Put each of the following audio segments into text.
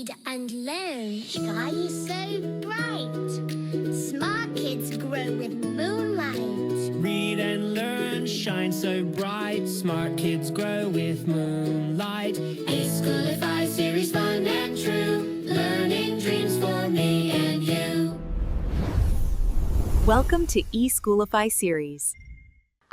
read and learn. Sky is so bright. Smart kids grow with moonlight. Read and learn, shine so bright. Smart kids grow with moonlight. eSchoolify series, fun and true. Learning dreams for me and you. Welcome to eSchoolify series.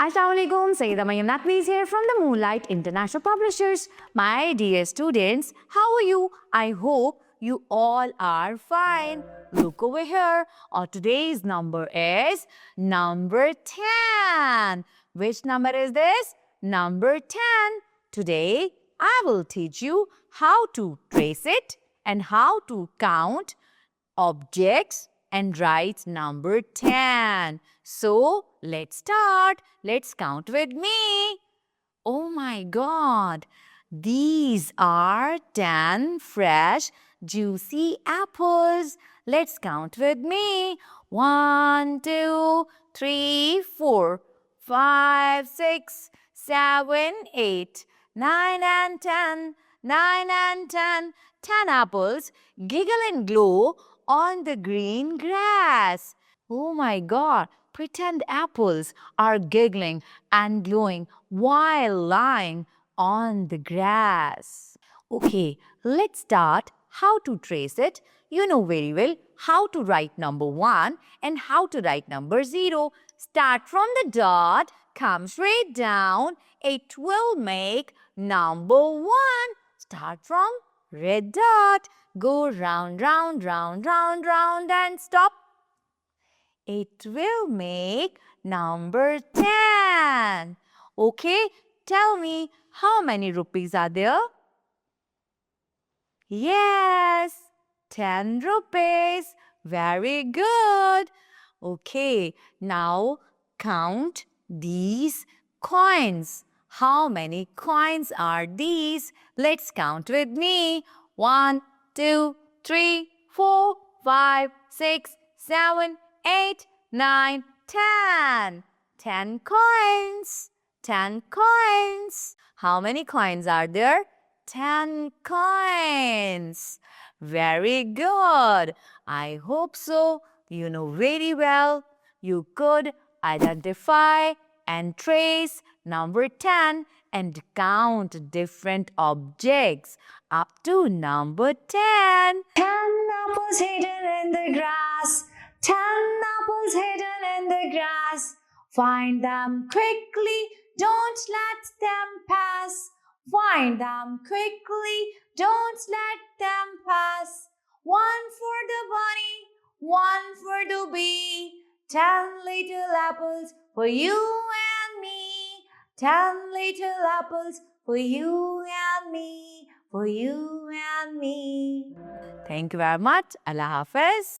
Assalamualaikum, Sayyida Mayam Naqvi here from the Moonlight International Publishers. My dear students, how are you? I hope you all are fine. Look over here. Our today's number is number 10. Which number is this? Number 10. Today, I will teach you how to trace it and how to count objects and write number 10. So, let's start. Let's count with me. Oh my God. These are 10 fresh, juicy apples. Let's count with me. 1, 2, 3, 4, 5, 6, 7, 8, 9 and 10. 9 and 10. 10 apples giggle and glow on the green grass. Oh my God, pretend apples are giggling and glowing while lying on the grass. Okay, let's start how to trace it. You know very well how to write number 1 and how to write number 0. Start from the dot, come straight down. It will make number 1. Start from red dot. Go round, round, round, round, round and stop. It will make number 10. Okay, tell me how many rupees are there? Yes, 10 rupees. Very good. Okay, now count these coins. How many coins are these? Let's count with me. 1, 2, 3, 4, 5, 6, 7, 8, 9, 10. 10 coins. 10 coins. How many coins are there? 10 coins. Very good. I hope so. You know very well. You could identify and trace number 10 and count different objects up to number 10. 10 apples hidden in the grass. 10 apples hidden in the grass. Find them quickly, don't let them pass. Find them quickly, don't let them pass. 1 for the bunny, 1 for the bee. 10 little apples for you and me. 10 little apples for you and me. For you and me. Thank you very much. Allah Hafiz.